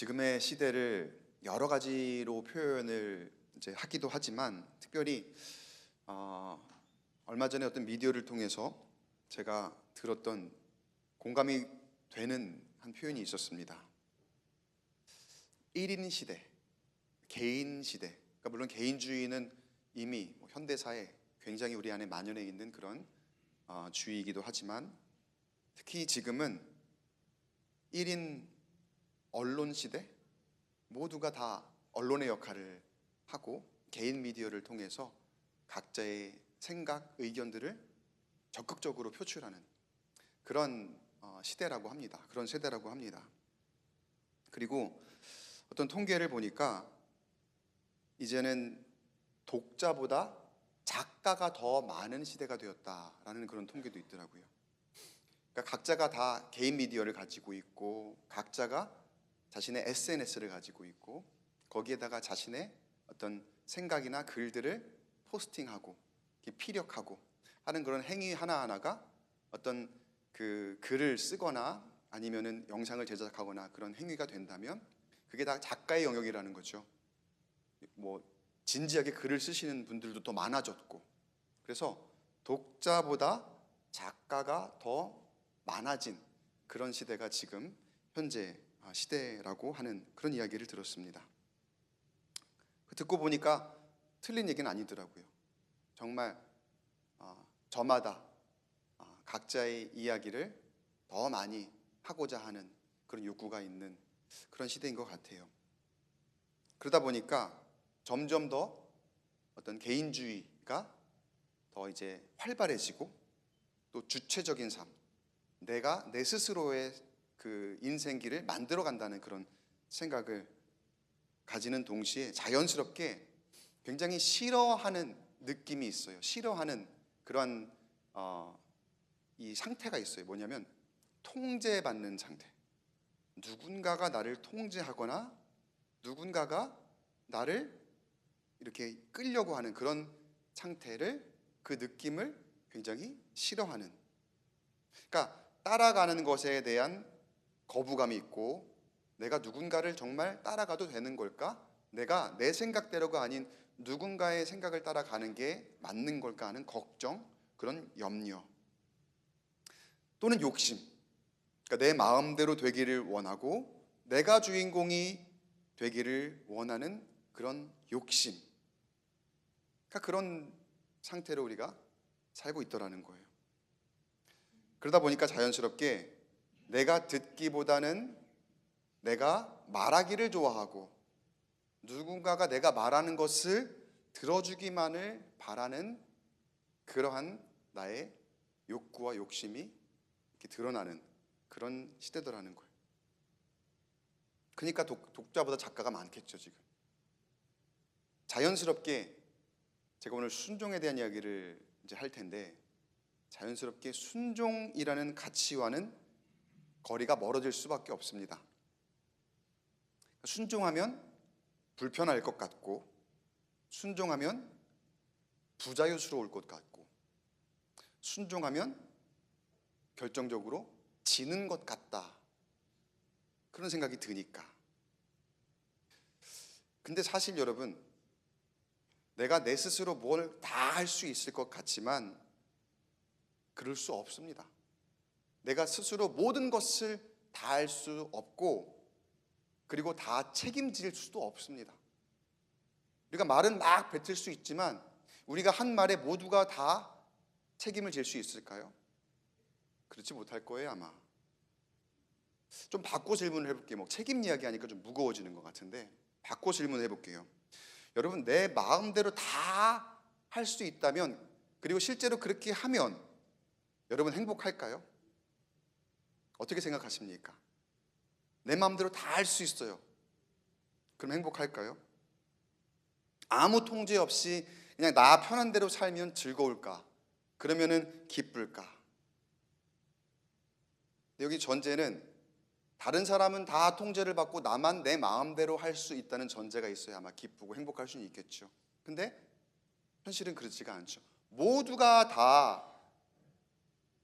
지금의 시대를 여러 가지로 표현을 이제 하기도 하지만 특별히 얼마 전에 어떤 미디어를 통해서 제가 들었던 공감이 되는 한 표현이 있었습니다. 1인 시대, 개인 시대. 그러니까 물론 개인주의는 이미 현대사에 굉장히 우리 안에 만연해 있는 그런 주의이기도 하지만 특히 지금은 1인 언론 시대, 모두가 다 언론의 역할을 하고 개인 미디어를 통해서 각자의 생각, 의견들을 적극적으로 표출하는 그런 시대라고 합니다. 그런 세대라고 합니다. 그리고 어떤 통계를 보니까 이제는 독자보다 작가가 더 많은 시대가 되었다라는 그런 통계도 있더라고요. 그러니까 각자가 다 개인 미디어를 가지고 있고 각자가 자신의 SNS를 가지고 있고 거기에다가 자신의 어떤 생각이나 글들을 포스팅하고 피력하고 하는 그런 행위 하나하나가 어떤 그 글을 쓰거나 아니면은 영상을 제작하거나 그런 행위가 된다면 그게 다 작가의 영역이라는 거죠. 뭐 진지하게 글을 쓰시는 분들도 더 많아졌고, 그래서 독자보다 작가가 더 많아진 그런 시대가 지금 현재 시대라고 하는 그런 이야기를 들었습니다. 듣고 보니까 틀린 얘기는 아니더라고요. 정말 저마다 각자의 이야기를 더 많이 하고자 하는 그런 욕구가 있는 그런 시대인 것 같아요. 그러다 보니까 점점 더 어떤 개인주의가 더 이제 활발해지고 또 주체적인 삶, 내가 내 스스로의 그 인생길을 만들어 간다는 그런 생각을 가지는 동시에 자연스럽게 굉장히 싫어하는 느낌이 있어요. 싫어하는 그런 이 상태가 있어요. 뭐냐면 통제받는 상태. 누군가가 나를 통제하거나 누군가가 나를 이렇게 끌려고 하는 그런 상태를, 그 느낌을 굉장히 싫어하는, 그러니까 따라가는 것에 대한 거부감이 있고, 내가 누군가를 정말 따라가도 되는 걸까? 내가 내 생각대로가 아닌 누군가의 생각을 따라가는 게 맞는 걸까 하는 걱정, 그런 염려 또는 욕심, 그러니까 내 마음대로 되기를 원하고 내가 주인공이 되기를 원하는 그런 욕심, 그러니까 그런 상태로 우리가 살고 있더라는 거예요. 그러다 보니까 자연스럽게 내가 듣기보다는 내가 말하기를 좋아하고 누군가가 내가 말하는 것을 들어주기만을 바라는 그러한 나의 욕구와 욕심이 이렇게 드러나는 그런 시대더라는 거예요. 그러니까 독자보다 작가가 많겠죠. 지금 자연스럽게 제가 오늘 순종에 대한 이야기를 이제 할 텐데, 자연스럽게 순종이라는 가치와는 거리가 멀어질 수밖에 없습니다. 순종하면 불편할 것 같고, 순종하면 부자유스러울 것 같고, 순종하면 결정적으로 지는 것 같다, 그런 생각이 드니까. 근데 사실 여러분, 내가 내 스스로 뭘 다 할 수 있을 것 같지만 그럴 수 없습니다. 내가 스스로 모든 것을 다 할 수 없고, 그리고 다 책임질 수도 없습니다. 우리가 말은 막 뱉을 수 있지만 우리가 한 말에 모두가 다 책임을 질 수 있을까요? 그렇지 못할 거예요, 아마. 좀 바꿔 질문을 해볼게요. 뭐 책임 이야기 하니까 좀 무거워지는 것 같은데 바꿔 질문을 해볼게요. 여러분, 내 마음대로 다 할 수 있다면, 그리고 실제로 그렇게 하면 여러분 행복할까요? 어떻게 생각하십니까? 내 마음대로 다 할 수 있어요. 그럼 행복할까요? 아무 통제 없이 그냥 나 편한 대로 살면 즐거울까? 그러면은 기쁠까? 여기 전제는 다른 사람은 다 통제를 받고 나만 내 마음대로 할 수 있다는 전제가 있어야 아마 기쁘고 행복할 수는 있겠죠. 근데 현실은 그렇지가 않죠. 모두가 다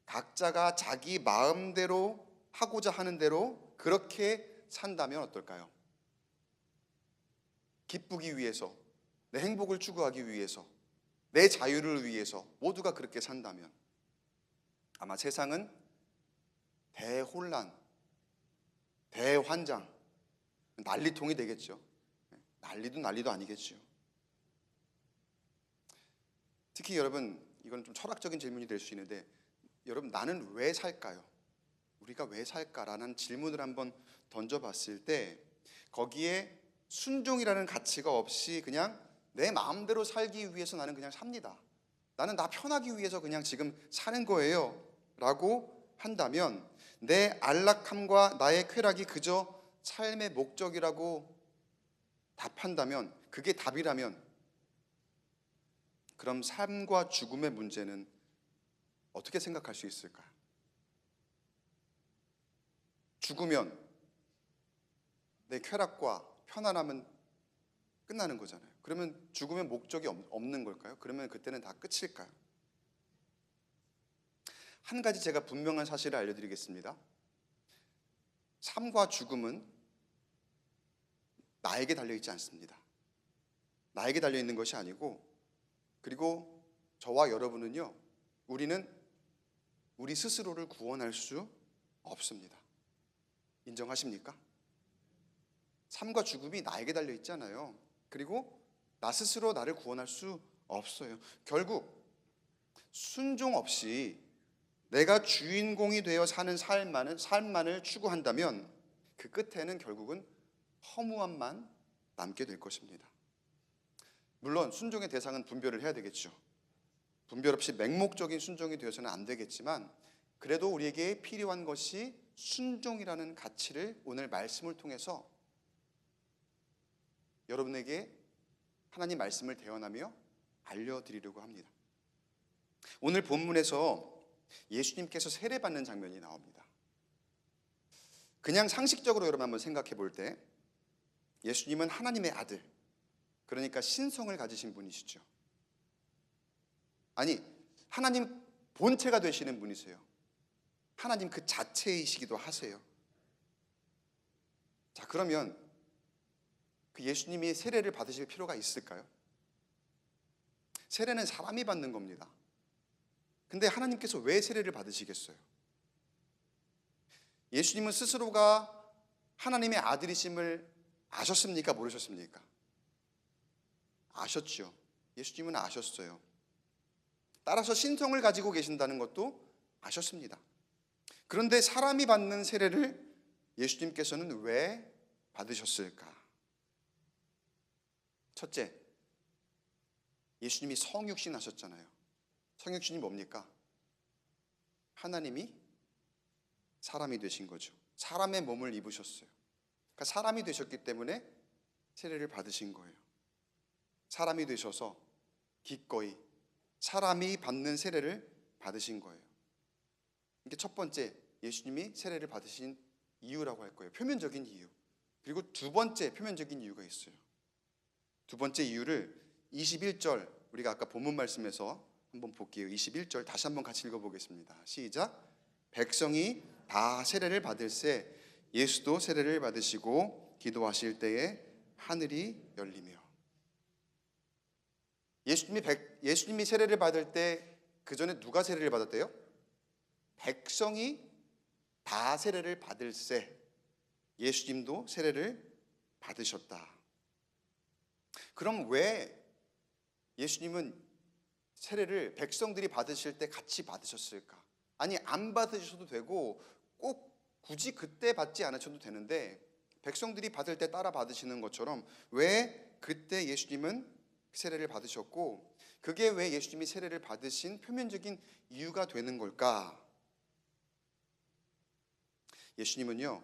각자가 자기 마음대로 하고자 하는 대로 그렇게 산다면 어떨까요? 기쁘기 위해서, 내 행복을 추구하기 위해서, 내 자유를 위해서 모두가 그렇게 산다면 아마 세상은 대혼란, 대환장, 난리통이 되겠죠. 난리도 아니겠죠. 특히 여러분, 이건 좀 철학적인 질문이 될 수 있는데, 여러분, 나는 왜 살까요? 우리가 왜 살까라는 질문을 한번 던져봤을 때 거기에 순종이라는 가치가 없이 그냥 내 마음대로 살기 위해서 나는 그냥 삽니다, 나는 나 편하기 위해서 그냥 지금 사는 거예요 라고 한다면, 내 안락함과 나의 쾌락이 그저 삶의 목적이라고 답한다면, 그게 답이라면, 그럼 삶과 죽음의 문제는 어떻게 생각할 수 있을까요? 죽으면 내 쾌락과 편안함은 끝나는 거잖아요. 그러면 죽으면 목적이 없는 걸까요? 그러면 그때는 다 끝일까요? 한 가지 제가 분명한 사실을 알려드리겠습니다. 삶과 죽음은 나에게 달려있지 않습니다. 나에게 달려있는 것이 아니고, 그리고 저와 여러분은요, 우리는 우리 스스로를 구원할 수 없습니다. 인정하십니까? 삶과 죽음이 나에게 달려있잖아요. 그리고 나 스스로 나를 구원할 수 없어요. 결국 순종 없이 내가 주인공이 되어 사는 삶만을 추구한다면 그 끝에는 결국은 허무함만 남게 될 것입니다. 물론 순종의 대상은 분별을 해야 되겠죠. 분별 없이 맹목적인 순종이 되어서는 안 되겠지만, 그래도 우리에게 필요한 것이 순종이라는 가치를 오늘 말씀을 통해서 여러분에게 하나님 말씀을 대언하며 알려드리려고 합니다. 오늘 본문에서 예수님께서 세례받는 장면이 나옵니다. 그냥 상식적으로 여러분 한번 생각해 볼 때 예수님은 하나님의 아들, 그러니까 신성을 가지신 분이시죠. 아니, 하나님 본체가 되시는 분이세요. 하나님 그 자체이시기도 하세요. 자, 그러면 그 예수님이 세례를 받으실 필요가 있을까요? 세례는 사람이 받는 겁니다. 근데 하나님께서 왜 세례를 받으시겠어요? 예수님은 스스로가 하나님의 아들이심을 아셨습니까? 모르셨습니까? 아셨죠. 예수님은 아셨어요. 따라서 신성을 가지고 계신다는 것도 아셨습니다. 그런데 사람이 받는 세례를 예수님께서는 왜 받으셨을까? 첫째, 예수님이 성육신 하셨잖아요. 성육신이 뭡니까? 하나님이 사람이 되신 거죠. 사람의 몸을 입으셨어요. 그러니까 사람이 되셨기 때문에 세례를 받으신 거예요. 사람이 되셔서 기꺼이 사람이 받는 세례를 받으신 거예요. 이게 첫 번째, 예수님이 세례를 받으신 이유라고 할 거예요. 표면적인 이유. 그리고 두 번째 표면적인 이유가 있어요. 두 번째 이유를 21절, 우리가 아까 본문 말씀에서 한번 볼게요. 21절 다시 한번 같이 읽어보겠습니다. 시작. 백성이 다 세례를 받을새 예수도 세례를 받으시고 기도하실 때에 하늘이 열리며. 예수님이 세례를 받을 때 그 전에 누가 세례를 받았대요? 백성이 다 세례를 받을새 예수님도 세례를 받으셨다. 그럼 왜 예수님은 세례를 백성들이 받으실 때 같이 받으셨을까? 아니, 안 받으셔도 되고 꼭 굳이 그때 받지 않으셔도 되는데 백성들이 받을 때 따라 받으시는 것처럼 왜 그때 예수님은 세례를 받으셨고, 그게 왜 예수님이 세례를 받으신 표면적인 이유가 되는 걸까? 예수님은요,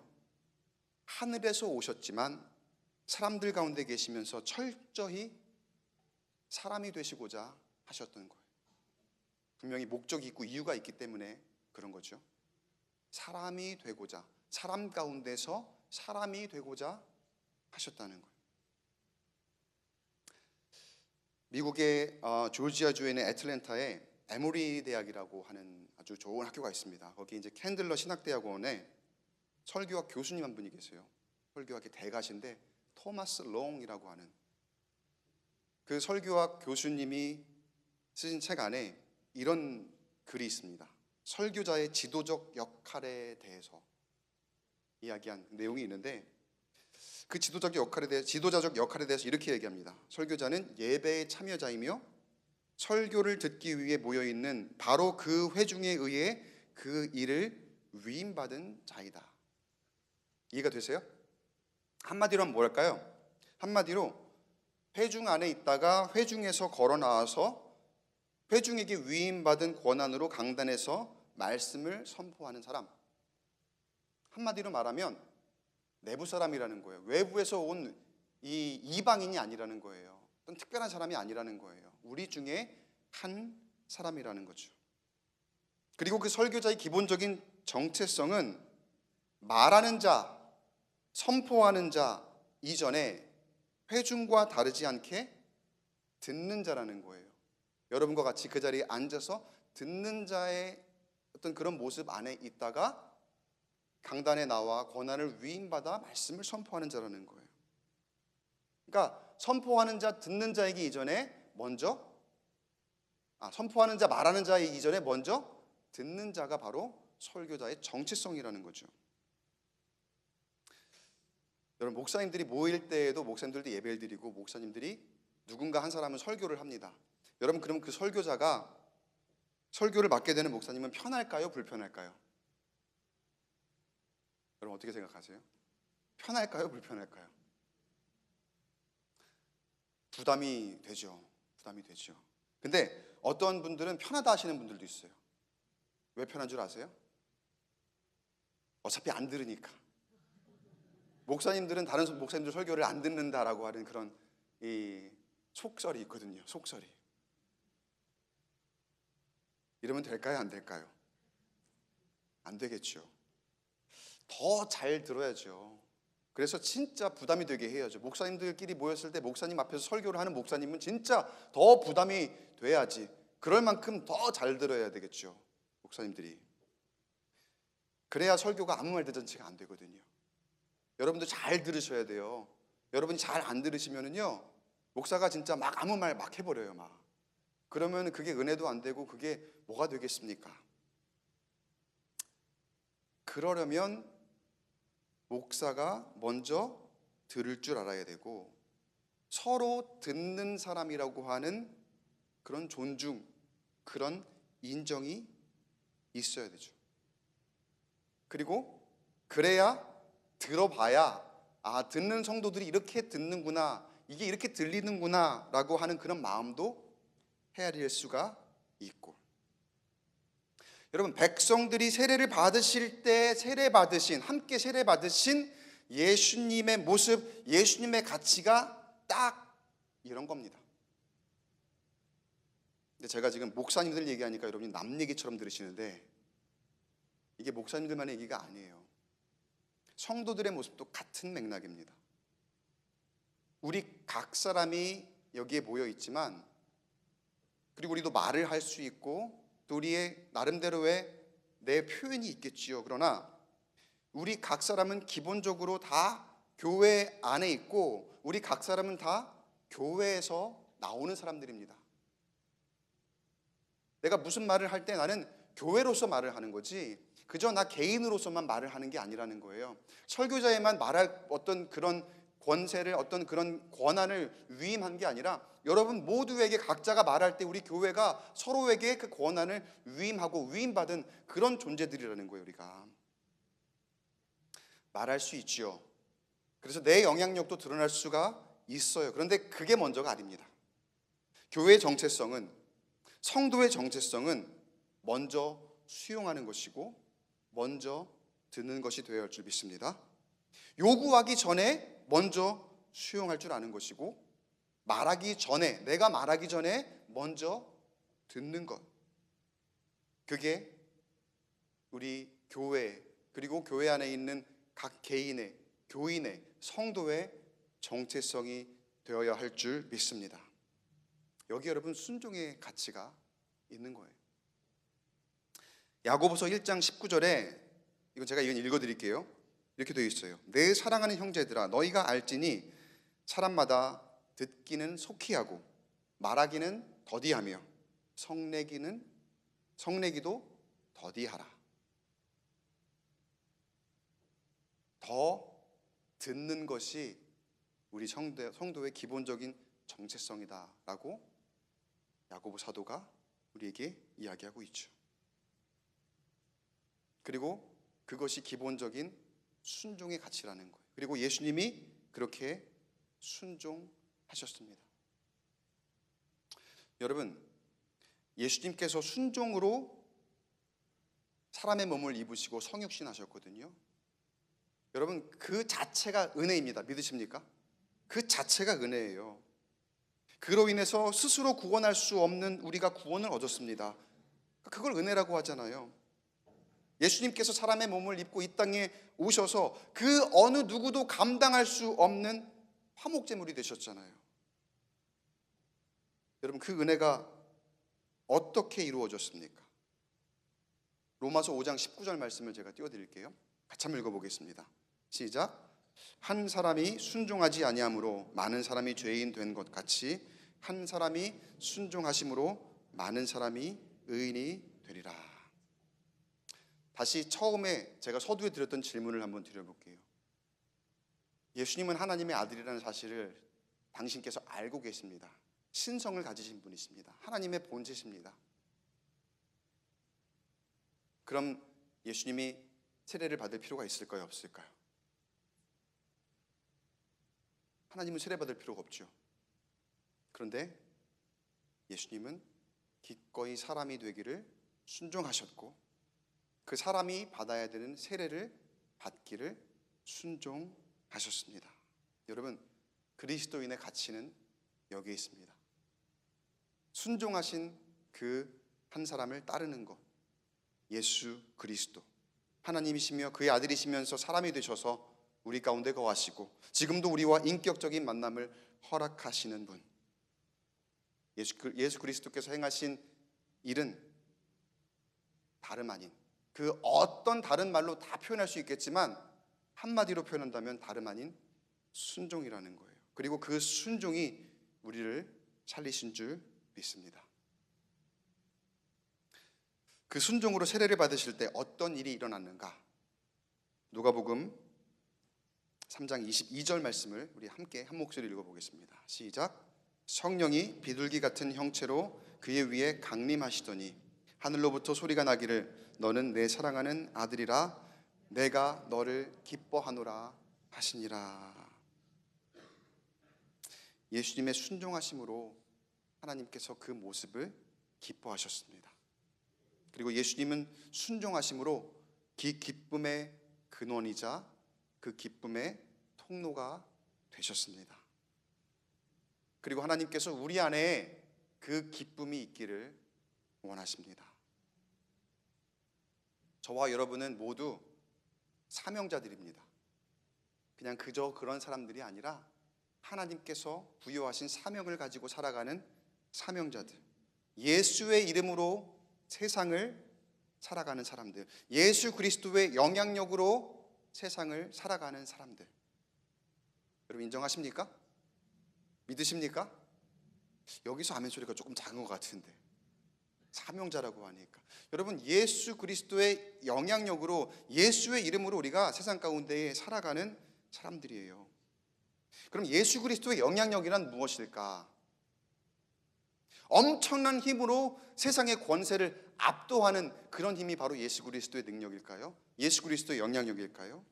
하늘에서 오셨지만 사람들 가운데 계시면서 철저히 사람이 되시고자 하셨던 거예요. 분명히 목적이 있고 이유가 있기 때문에 그런 거죠. 사람이 되고자, 사람 가운데서 사람이 되고자 하셨다는 거예요. 미국의 조지아주에 있는 애틀랜타에 에모리 대학이라고 하는 아주 좋은 학교가 있습니다. 거기 이제 캔들러 신학대학원에 설교학 교수님 한 분이 계세요. 설교학의 대가신데 토마스 롱이라고 하는 그 설교학 교수님이 쓰신 책 안에 이런 글이 있습니다. 설교자의 지도적 역할에 대해서 이야기한 내용이 있는데, 그 지도자적 역할에 대해서 이렇게 얘기합니다. 설교자는 예배의 참여자이며 설교를 듣기 위해 모여있는 바로 그 회중에 의해 그 일을 위임받은 자이다. 이해가 되세요? 한마디로 하면 뭐랄까요? 한마디로 회중 안에 있다가 회중에서 걸어 나와서 회중에게 위임받은 권한으로 강단에서 말씀을 선포하는 사람. 한마디로 말하면 내부 사람이라는 거예요. 외부에서 온 이 이방인이 아니라는 거예요. 어떤 특별한 사람이 아니라는 거예요. 우리 중에 한 사람이라는 거죠. 그리고 그 설교자의 기본적인 정체성은 말하는 자, 선포하는 자 이전에 회중과 다르지 않게 듣는 자라는 거예요. 여러분과 같이 그 자리에 앉아서 듣는 자의 어떤 그런 모습 안에 있다가 강단에 나와 권한을 위임받아 말씀을 선포하는 자라는 거예요. 그러니까 선포하는 자, 듣는 자이기 이전에 먼저 선포하는 자, 말하는 자이기 이전에 먼저 듣는 자가 바로 설교자의 정체성이라는 거죠. 여러분, 목사님들이 모일 때에도 목사님들도 예배를 드리고 목사님들이 누군가 한 사람은 설교를 합니다. 여러분, 그럼 그 설교자가 설교를 맡게 되는 목사님은 편할까요? 불편할까요? 여러분 어떻게 생각하세요? 편할까요? 불편할까요? 부담이 되죠. 근데 어떤 분들은 편하다 하시는 분들도 있어요. 왜 편한 줄 아세요? 어차피 안 들으니까. 목사님들은 다른 목사님들 설교를 안 듣는다라고 하는 그런 이 속설이 있거든요. 속설이. 이러면 될까요? 안 될까요? 안 되겠죠. 더 잘 들어야죠. 그래서 진짜 부담이 되게 해야죠. 목사님들끼리 모였을 때 목사님 앞에서 설교를 하는 목사님은 진짜 더 부담이 돼야지. 그럴 만큼 더 잘 들어야 되겠죠. 목사님들이. 그래야 설교가 아무 말 듣은 채가 안 되거든요. 여러분도 잘 들으셔야 돼요. 여러분이 잘 안 들으시면은요, 목사가 진짜 막 아무 말 막 해버려요. 막. 그러면 그게 은혜도 안 되고 그게 뭐가 되겠습니까? 그러려면 목사가 먼저 들을 줄 알아야 되고 서로 듣는 사람이라고 하는 그런 존중, 그런 인정이 있어야 되죠. 그리고 그래야 들어봐야 듣는 성도들이 이렇게 듣는구나, 이게 이렇게 들리는구나 라고 하는 그런 마음도 헤아릴 수가 있고, 여러분, 백성들이 세례를 받으실 때 함께 세례 받으신 예수님의 모습, 예수님의 가치가 딱 이런 겁니다. 근데 제가 지금 목사님들 얘기하니까 여러분이 남 얘기처럼 들으시는데 이게 목사님들만의 얘기가 아니에요. 성도들의 모습도 같은 맥락입니다. 우리 각 사람이 여기에 모여 있지만, 그리고 우리도 말을 할 수 있고 또 우리의 나름대로의 내 표현이 있겠지요. 그러나 우리 각 사람은 기본적으로 다 교회 안에 있고 우리 각 사람은 다 교회에서 나오는 사람들입니다. 내가 무슨 말을 할 때 나는 교회로서 말을 하는 거지 그저 나 개인으로서만 말을 하는 게 아니라는 거예요. 설교자에만 말할 어떤 그런 권세를, 어떤 그런 권한을 위임한 게 아니라 여러분 모두에게 각자가 말할 때 우리 교회가 서로에게 그 권한을 위임하고 위임받은 그런 존재들이라는 거예요. 우리가 말할 수 있죠. 그래서 내 영향력도 드러날 수가 있어요. 그런데 그게 먼저가 아닙니다. 교회의 정체성은, 성도의 정체성은 먼저 수용하는 것이고 먼저 듣는 것이 되어야 할 줄 믿습니다. 요구하기 전에 먼저 수용할 줄 아는 것이고, 말하기 전에, 내가 말하기 전에 먼저 듣는 것, 그게 우리 교회, 그리고 교회 안에 있는 각 개인의, 교인의, 성도의 정체성이 되어야 할 줄 믿습니다. 여기 여러분 순종의 가치가 있는 거예요. 야고보서 1장 19절에, 이건 제가 읽어드릴게요. 이렇게 되어 있어요. 내 사랑하는 형제들아, 너희가 알지니 사람마다 듣기는 속히 하고 말하기는 더디하며 성내기도 더디하라. 더 듣는 것이 우리 성도의 기본적인 정체성이다라고 야고보 사도가 우리에게 이야기하고 있죠. 그리고 그것이 기본적인 순종의 가치라는 거예요. 그리고 예수님이 그렇게 순종하셨습니다. 여러분, 예수님께서 순종으로 사람의 몸을 입으시고 성육신 하셨거든요. 여러분, 그 자체가 은혜입니다. 믿으십니까? 그 자체가 은혜예요. 그로 인해서 스스로 구원할 수 없는 우리가 구원을 얻었습니다. 그걸 은혜라고 하잖아요. 예수님께서 사람의 몸을 입고 이 땅에 오셔서 그 어느 누구도 감당할 수 없는 화목제물이 되셨잖아요. 여러분, 그 은혜가 어떻게 이루어졌습니까? 로마서 5장 19절 말씀을 제가 띄워드릴게요. 같이 한번 읽어보겠습니다. 시작. 한 사람이 순종하지 아니함으로 많은 사람이 죄인 된 것 같이 한 사람이 순종하심으로 많은 사람이 의인이 되리라. 다시 처음에 제가 서두에 드렸던 질문을 한번 드려볼게요. 예수님은 하나님의 아들이라는 사실을 당신께서 알고 계십니다. 신성을 가지신 분이십니다. 하나님의 본체십니다. 그럼 예수님이 세례를 받을 필요가 있을까요? 없을까요? 하나님은 세례받을 필요가 없죠. 그런데 예수님은 기꺼이 사람이 되기를 순종하셨고 그 사람이 받아야 되는 세례를 받기를 순종하셨습니다. 여러분, 그리스도인의 가치는 여기에 있습니다. 순종하신 그 한 사람을 따르는 것, 예수 그리스도 하나님이시며 그의 아들이시면서 사람이 되셔서 우리 가운데 거하시고 지금도 우리와 인격적인 만남을 허락하시는 분, 예수 그리스도께서 행하신 일은 다름 아닌 그 어떤 다른 말로 다 표현할 수 있겠지만 한마디로 표현한다면 다름 아닌 순종이라는 거예요. 그리고 그 순종이 우리를 살리신 줄 믿습니다. 그 순종으로 세례를 받으실 때 어떤 일이 일어났는가? 누가복음 3장 22절 말씀을 우리 함께 한 목소리 읽어보겠습니다. 시작. 성령이 비둘기 같은 형체로 그의 위에 강림하시더니 하늘로부터 소리가 나기를 너는 내 사랑하는 아들이라 내가 너를 기뻐하노라 하시니라. 예수님의 순종하심으로 하나님께서 그 모습을 기뻐하셨습니다. 그리고 예수님은 순종하심으로 기쁨의 근원이자 그 기쁨의 통로가 되셨습니다. 그리고 하나님께서 우리 안에 그 기쁨이 있기를 원하십니다. 저와 여러분은 모두 사명자들입니다. 그냥 그저 그런 사람들이 아니라 하나님께서 부여하신 사명을 가지고 살아가는 사명자들, 예수의 이름으로 세상을 살아가는 사람들, 예수 그리스도의 영향력으로 세상을 살아가는 사람들. 여러분 인정하십니까? 믿으십니까? 여기서 아멘 소리가 조금 작은 것 같은데 사명자라고 하니까 여러분 예수 그리스도의 영향력으로 예수의 이름으로 우리가 세상 가운데에 살아가는 사람들이에요. 그럼 예수 그리스도의 영향력이란 무엇일까? 엄청난 힘으로 세상의 권세를 압도하는 그런 힘이 바로 예수 그리스도의 능력일까요? 예수 그리스도의 영향력일까요?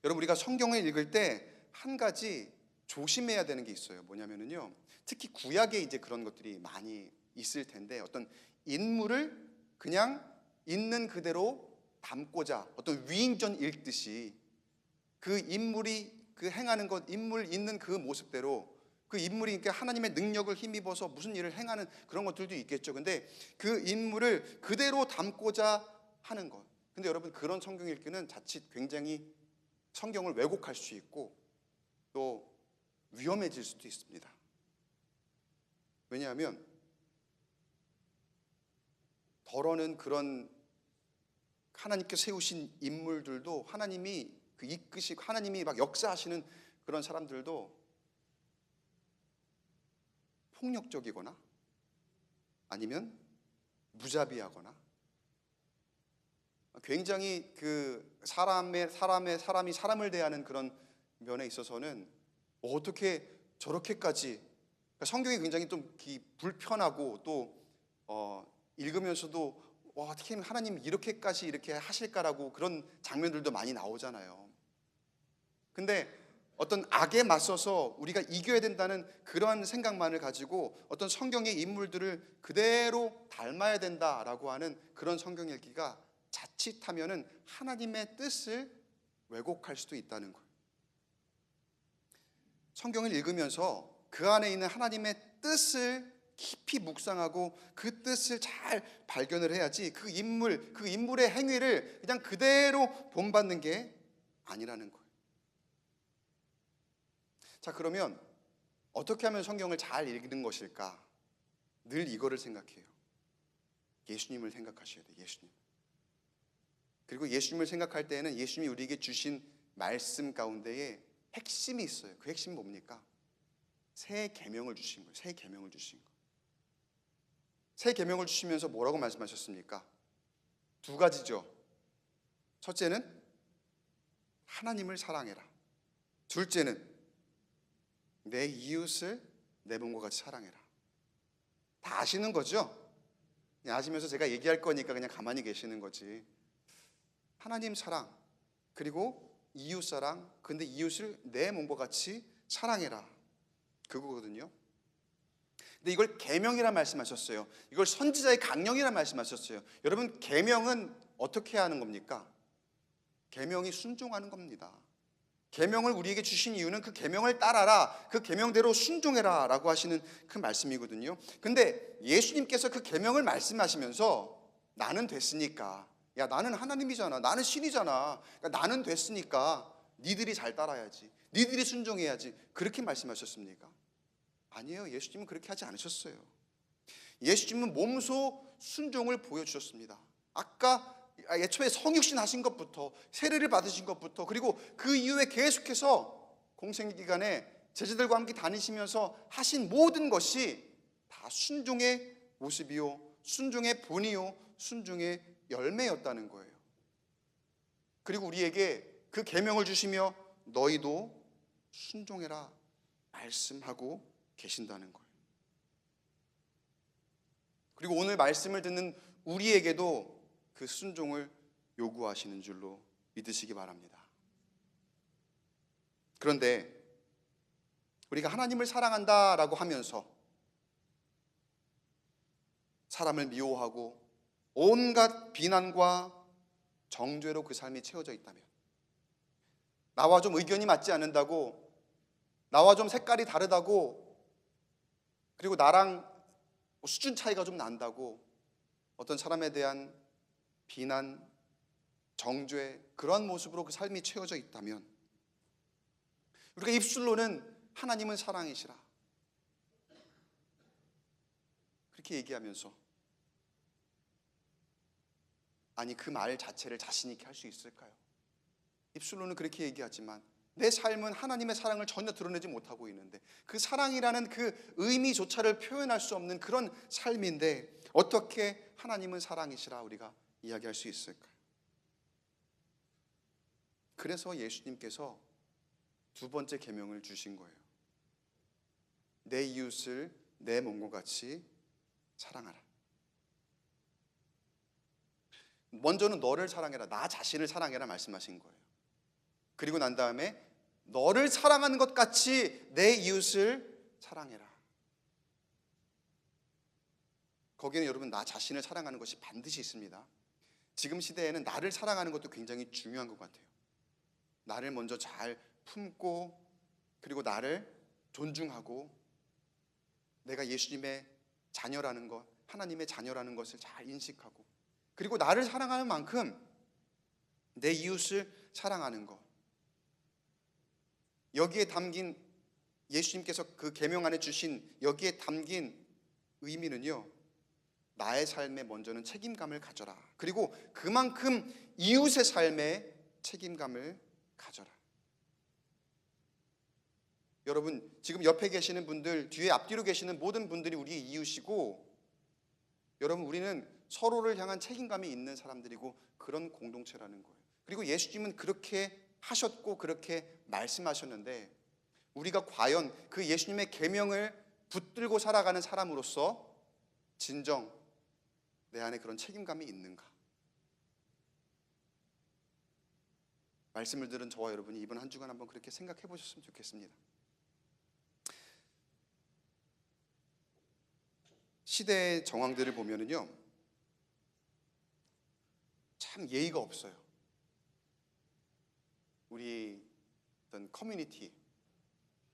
여러분 우리가 성경을 읽을 때 한 가지 조심해야 되는 게 있어요. 뭐냐면요, 특히 구약에 이제 그런 것들이 많이 있을 텐데 어떤 인물을 그냥 있는 그대로 담고자 어떤 위인전 읽듯이 그 인물이 그 행하는 것, 인물 있는 그 모습대로 그 인물이 그러니까 하나님의 능력을 힘입어서 무슨 일을 행하는 그런 것들도 있겠죠. 근데 그 인물을 그대로 담고자 하는 것. 근데 여러분 그런 성경 읽기는 자칫 굉장히 성경을 왜곡할 수 있고 또 위험해질 수도 있습니다. 왜냐하면 더러는 그런 하나님께서 세우신 인물들도 하나님이 그 이끄시고 하나님이 막 역사하시는 그런 사람들도 폭력적이거나 아니면 무자비하거나 굉장히 그 사람이 사람을 대하는 그런 면에 있어서는 어떻게 저렇게까지, 그러니까 성경이 굉장히 좀 불편하고 또 읽으면서도 와, 어떻게 하나님 이렇게까지 이렇게 하실까라고 그런 장면들도 많이 나오잖아요. 근데 어떤 악에 맞서서 우리가 이겨야 된다는 그런 생각만을 가지고 어떤 성경의 인물들을 그대로 닮아야 된다라고 하는 그런 성경 읽기가 자칫하면은 하나님의 뜻을 왜곡할 수도 있다는 거예요. 성경을 읽으면서 그 안에 있는 하나님의 뜻을 깊이 묵상하고 그 뜻을 잘 발견을 해야지 그 인물의 행위를 그냥 그대로 본받는 게 아니라는 거예요. 자, 그러면 어떻게 하면 성경을 잘 읽는 것일까? 늘 이거를 생각해요. 예수님을 생각하셔야 돼요. 예수님. 그리고 예수님을 생각할 때에는 예수님이 우리에게 주신 말씀 가운데에 핵심이 있어요. 그 핵심이 뭡니까? 새 계명을 주신 거예요. 새 계명을 주신 거. 새 계명을 주시면서 뭐라고 말씀하셨습니까? 두 가지죠. 첫째는 하나님을 사랑해라. 둘째는 내 이웃을 내 몸과 같이 사랑해라. 다 아시는 거죠? 그냥 아시면서 제가 얘기할 거니까 그냥 가만히 계시는 거지. 하나님 사랑, 그리고 이웃 사랑, 근데 이웃을 내 몸과 같이 사랑해라. 그거거든요. 근데 이걸 계명이라 말씀하셨어요. 이걸 선지자의 강령이라 말씀하셨어요. 여러분, 계명은 어떻게 하는 겁니까? 계명이 순종하는 겁니다. 계명을 우리에게 주신 이유는 그 계명을 따라라, 그 계명대로 순종해라 라고 하시는 그 말씀이거든요. 근데 예수님께서 그 계명을 말씀하시면서 나는 됐으니까, 야, 나는 하나님이잖아, 나는 신이잖아, 그러니까 나는 됐으니까 니들이 잘 따라야지, 니들이 순종해야지, 그렇게 말씀하셨습니까? 아니에요. 예수님은 그렇게 하지 않으셨어요. 예수님은 몸소 순종을 보여주셨습니다. 아까 애초에 성육신 하신 것부터, 세례를 받으신 것부터, 그리고 그 이후에 계속해서 공생기간에 제자들과 함께 다니시면서 하신 모든 것이 다 순종의 모습이요, 순종의 본이요, 순종의 열매였다는 거예요. 그리고 우리에게 그 계명을 주시며 너희도 순종해라 말씀하고 계신다는 거예요. 그리고 오늘 말씀을 듣는 우리에게도 그 순종을 요구하시는 줄로 믿으시기 바랍니다. 그런데 우리가 하나님을 사랑한다라고 하면서 사람을 미워하고 온갖 비난과 정죄로 그 삶이 채워져 있다면, 나와 좀 의견이 맞지 않는다고, 나와 좀 색깔이 다르다고, 그리고 나랑 수준 차이가 좀 난다고 어떤 사람에 대한 비난, 정죄, 그러한 모습으로 그 삶이 채워져 있다면, 우리가 입술로는 하나님은 사랑이시라 그렇게 얘기하면서, 아니 그 말 자체를 자신 있게 할 수 있을까요? 입술로는 그렇게 얘기하지만 내 삶은 하나님의 사랑을 전혀 드러내지 못하고 있는데, 그 사랑이라는 그 의미조차를 표현할 수 없는 그런 삶인데 어떻게 하나님은 사랑이시라 우리가 이야기할 수 있을까요? 그래서 예수님께서 두 번째 계명을 주신 거예요. 내 이웃을 내 몸과 같이 사랑하라. 먼저는 너를 사랑해라, 나 자신을 사랑해라 말씀하신 거예요. 그리고 난 다음에 너를 사랑하는 것 같이 내 이웃을 사랑해라. 거기에는 여러분 나 자신을 사랑하는 것이 반드시 있습니다. 지금 시대에는 나를 사랑하는 것도 굉장히 중요한 것 같아요. 나를 먼저 잘 품고, 그리고 나를 존중하고, 내가 예수님의 자녀라는 것, 하나님의 자녀라는 것을 잘 인식하고, 그리고 나를 사랑하는 만큼 내 이웃을 사랑하는 것, 여기에 담긴, 예수님께서 그 계명 안에 주신 여기에 담긴 의미는요, 나의 삶에 먼저는 책임감을 가져라. 그리고 그만큼 이웃의 삶에 책임감을 가져라. 여러분 지금 옆에 계시는 분들, 뒤에 앞뒤로 계시는 모든 분들이 우리의 이웃이고, 여러분 우리는 서로를 향한 책임감이 있는 사람들이고 그런 공동체라는 거예요. 그리고 예수님은 그렇게 하셨고 그렇게 말씀하셨는데, 우리가 과연 그 예수님의 계명을 붙들고 살아가는 사람으로서 진정 내 안에 그런 책임감이 있는가? 말씀을 들은 저와 여러분이 이번 한 주간 한번 그렇게 생각해 보셨으면 좋겠습니다. 시대의 정황들을 보면은요, 참 예의가 없어요. 우리 어떤 커뮤니티,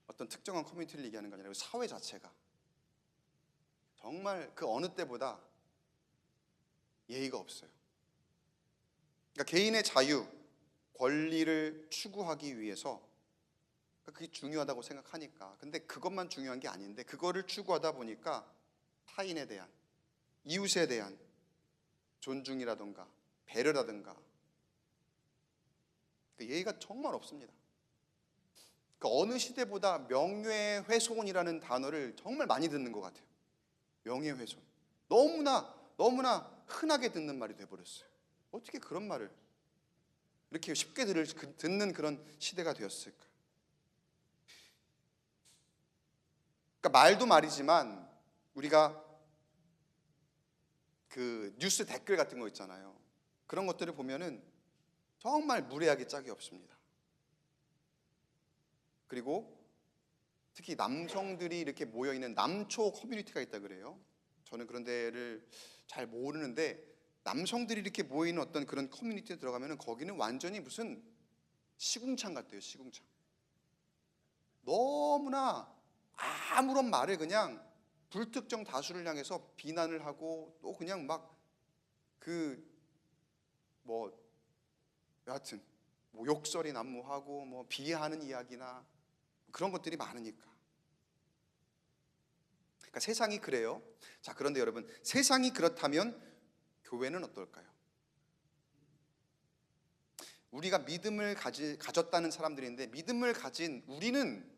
어떤 특정한 커뮤니티를 얘기하는 게 아니라 사회 자체가 정말 그 어느 때보다 예의가 없어요. 그러니까 개인의 자유, 권리를 추구하기 위해서 그게 중요하다고 생각하니까. 근데 그것만 중요한 게 아닌데, 그거를 추구하다 보니까 타인에 대한, 이웃에 대한 존중이라든가 배려라든가 그 예의가 정말 없습니다. 그러니까 어느 시대보다 명예훼손이라는 단어를 정말 많이 듣는 것 같아요. 명예훼손. 너무나 흔하게 듣는 말이 돼버렸어요. 어떻게 그런 말을 이렇게 쉽게 듣는 그런 시대가 되었을까? 그러니까 말도 말이지만 우리가 그 뉴스 댓글 같은 거 있잖아요. 그런 것들을 보면은 정말 무례하게 짝이 없습니다. 그리고 특히 남성들이 이렇게 모여있는 남초 커뮤니티가 있다 그래요. 저는 그런 데를 잘 모르는데, 남성들이 이렇게 모이는 어떤 그런 커뮤니티에 들어가면은 거기는 완전히 무슨 시궁창 같아요. 시궁창. 너무나 아무런 말을 그냥 불특정 다수를 향해서 비난을 하고, 또 그냥 막 여하튼 욕설이 난무하고 비하하는 이야기나 그런 것들이 많으니까. 그러니까 세상이 그래요. 자, 그런데 여러분, 세상이 그렇다면 교회는 어떨까요? 우리가 믿음을 가졌다는 사람들인데, 믿음을 가진 우리는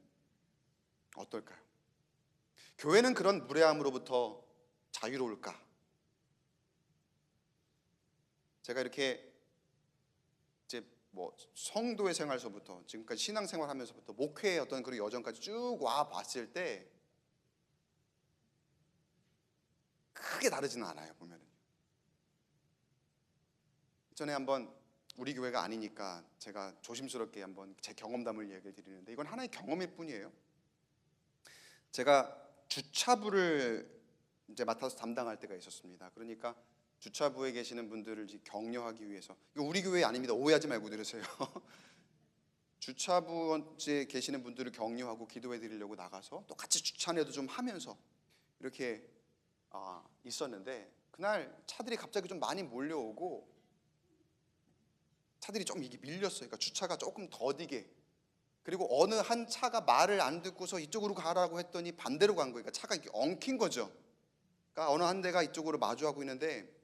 어떨까요? 교회는 그런 무례함으로부터 자유로울까? 제가 이렇게 이제 성도의 생활서부터 지금까지 신앙생활 하면서부터 목회의 어떤 그런 여정까지 쭉 와 봤을 때 크게 다르지는 않아요. 보면은 전에 한번 우리 교회가 아니니까 제가 조심스럽게 한번 제 경험담을 얘기를 드리는데, 이건 하나의 경험일 뿐이에요. 제가 주차부를 이제 맡아서 담당할 때가 있었습니다. 그러니까 주차부에 계시는 분들을 격려하기 위해서, 이거 우리 교회 아닙니다. 오해하지 말고 들으세요. 주차부에 계시는 분들을 격려하고 기도해 드리려고 나가서 또 같이 주차내도 좀 하면서 이렇게 있었는데, 그날 차들이 갑자기 좀 많이 몰려오고 차들이 좀 이게 밀렸어요. 그러니까 주차가 조금 더디게. 그리고 어느 한 차가 말을 안 듣고서 이쪽으로 가라고 했더니 반대로 간 거예요. 그러니까 차가 이렇게 엉킨 거죠. 그러니까 어느 한 대가 이쪽으로 마주하고 있는데,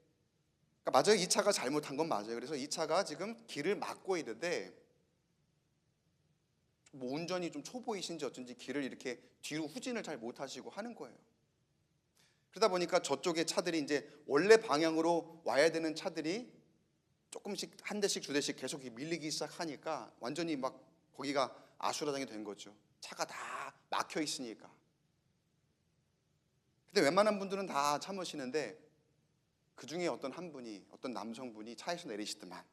그러니까 맞아요. 이 차가 잘못한 건 맞아요. 그래서 이 차가 지금 길을 막고 있는데, 운전이 좀 초보이신지 어쩐지 길을 이렇게 뒤로 후진을 잘 못하시고 하는 거예요. 그러다 보니까 저쪽에 차들이 이제 원래 방향으로 와야 되는 차들이 조금씩 한 대씩 두 대씩 계속 밀리기 시작하니까 완전히 막 거기가 아수라장이 된 거죠. 차가 다 막혀 있으니까. 근데 웬만한 분들은 다 참으시는데, 그 중에 어떤 남성분이 차에서 내리시더만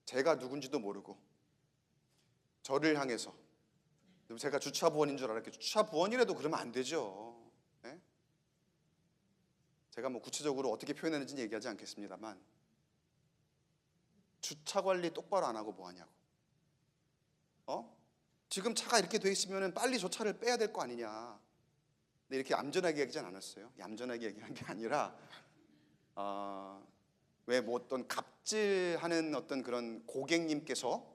제가 누군지도 모르고 저를 향해서, 제가 주차부원인 줄 알았겠죠. 주차부원이라도 그러면 안 되죠. 네? 제가 구체적으로 어떻게 표현했는지는 얘기하지 않겠습니다만, 주차 관리 똑바로 안 하고 뭐 하냐고. 지금 차가 이렇게 돼 있으면 빨리 저 차를 빼야 될 거 아니냐. 근데 이렇게 얌전하게 얘기하지 않았어요. 얌전하게 얘기한 게 아니라 왜 어떤 갑질하는 어떤 그런 고객님께서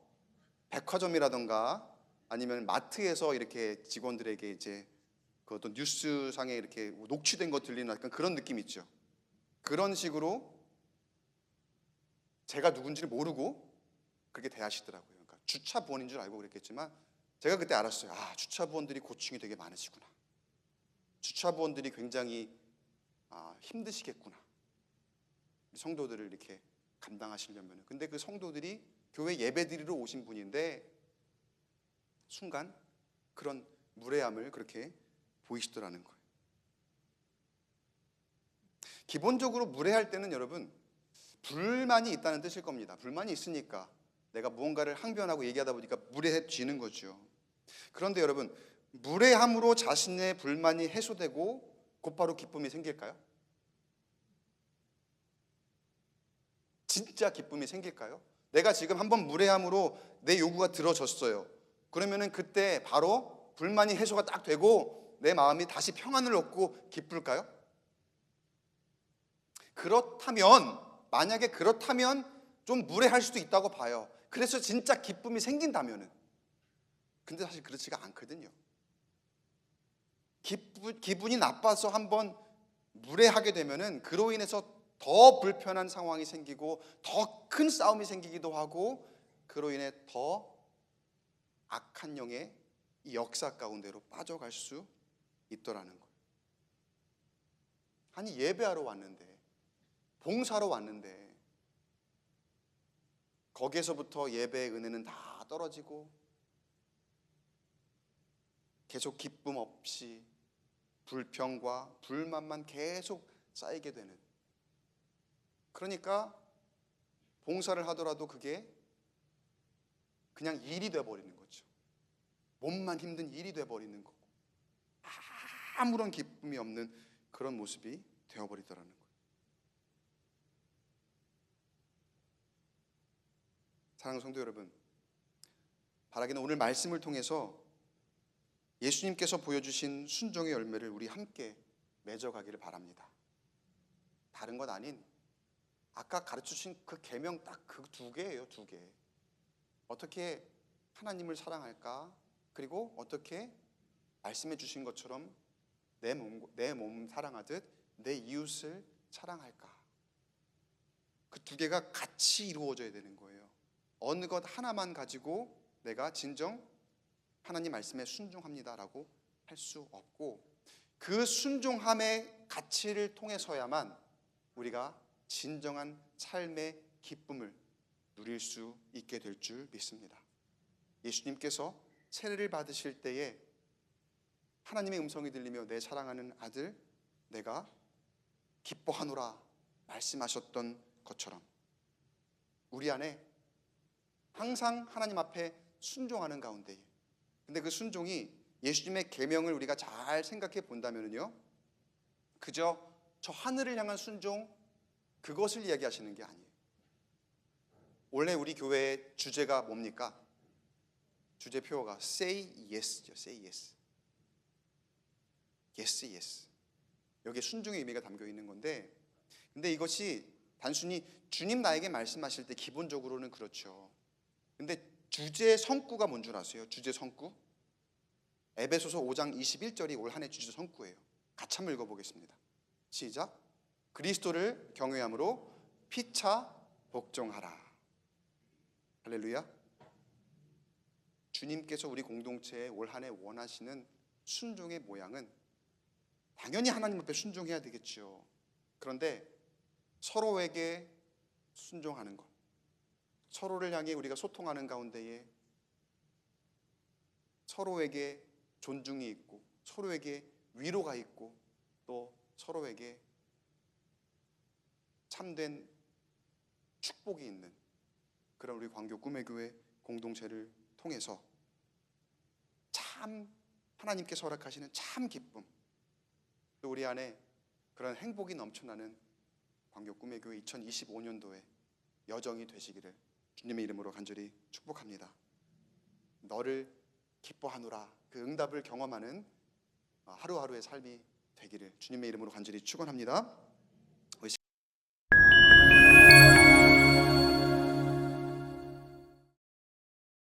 백화점이라던가 아니면 마트에서 이렇게 직원들에게 이제 그 어떤 뉴스상에 이렇게 녹취된 거 들리는 약간 그런 느낌 있죠. 그런 식으로 제가 누군지를 모르고 그렇게 대하시더라고요. 그러니까 주차 부원인 줄 알고 그랬겠지만 제가 그때 알았어요. 주차 부원들이 고충이 되게 많으시구나. 주차 부원들이 굉장히 힘드시겠구나. 성도들을 이렇게 감당하시려면. 근데 그 성도들이 교회 예배드리러 오신 분인데 순간 그런 무례함을 그렇게 보이시더라는 거예요. 기본적으로 무례할 때는 여러분 불만이 있다는 뜻일 겁니다. 불만이 있으니까 내가 무언가를 항변하고 얘기하다 보니까 무례해지는 거죠. 그런데 여러분, 무례함으로 자신의 불만이 해소되고 곧바로 기쁨이 생길까요? 진짜 기쁨이 생길까요? 내가 지금 한번 무례함으로 내 요구가 들어졌어요. 그러면은 그때 바로 불만이 해소가 딱 되고 내 마음이 다시 평안을 얻고 기쁠까요? 만약에 그렇다면 좀 무례할 수도 있다고 봐요. 그래서 진짜 기쁨이 생긴다면은. 근데 사실 그렇지가 않거든요. 기분이 나빠서 한번 무례하게 되면은 그로 인해서 더 불편한 상황이 생기고 더 큰 싸움이 생기기도 하고 그로 인해 더 악한 영의 이 역사 가운데로 빠져갈 수 있더라는 거예요. 아니 예배하러 왔는데, 봉사로 왔는데 거기에서부터 예배의 은혜는 다 떨어지고 계속 기쁨 없이 불평과 불만만 계속 쌓이게 되는, 그러니까 봉사를 하더라도 그게 그냥 일이 돼버리는 거죠. 몸만 힘든 일이 돼버리는 거고 아무런 기쁨이 없는 그런 모습이 되어버리더라는 거예요. 사랑하는 성도 여러분, 바라기는 오늘 말씀을 통해서 예수님께서 보여주신 순종의 열매를 우리 함께 맺어가기를 바랍니다. 다른 것 아닌 아까 가르쳐주신 그 계명 딱 그 2개예요. 2개. 어떻게 하나님을 사랑할까? 그리고 어떻게 말씀해 주신 것처럼 내 몸 사랑하듯 내 이웃을 사랑할까? 그 2개가 같이 이루어져야 되는 거예요. 어느 것 하나만 가지고 내가 진정 하나님 말씀에 순종합니다라고 할 수 없고, 그 순종함의 가치를 통해서야만 우리가 진정한 삶의 기쁨을 누릴 수 있게 될 줄 믿습니다. 예수님께서 세례를 받으실 때에 하나님의 음성이 들리며 내 사랑하는 아들 내가 기뻐하노라 말씀하셨던 것처럼 우리 안에 항상 하나님 앞에 순종하는 가운데에, 근데 그 순종이 예수님의 계명을 우리가 잘 생각해 본다면요, 그저 저 하늘을 향한 순종 그것을 이야기하시는 게 아니에요. 원래 우리 교회의 주제가 뭡니까? 주제 표어가 Say Yes죠. Say Yes. Yes, yes. 여기에 순종의 의미가 담겨 있는 건데, 근데 이것이 단순히 주님 나에게 말씀하실 때 기본적으로는 그렇죠. 근데 주제 성구가 뭔 줄 아세요? 주제 성구? 에베소서 5장 21절이 올 한 해 주제 성구예요. 같이 한번 읽어보겠습니다. 시작. 그리스도를 경외함으로 피차 복종하라. 할렐루야. 주님께서 우리 공동체에 올 한 해 원하시는 순종의 모양은 당연히 하나님 앞에 순종해야 되겠죠. 그런데 서로에게 순종하는 것, 서로를 향해 우리가 소통하는 가운데에 서로에게 존중이 있고 서로에게 위로가 있고 또 서로에게 참된 축복이 있는 그런 우리 광교 꿈의 교회 공동체를 통해서 참 하나님께서 허락하시는 참 기쁨, 또 우리 안에 그런 행복이 넘쳐나는 광교 꿈의 교회 2025년도에 여정이 되시기를 주님의 이름으로 간절히 축복합니다. 너를 기뻐하노라, 그 응답을 경험하는 하루하루의 삶이 되기를 주님의 이름으로 간절히 축원합니다.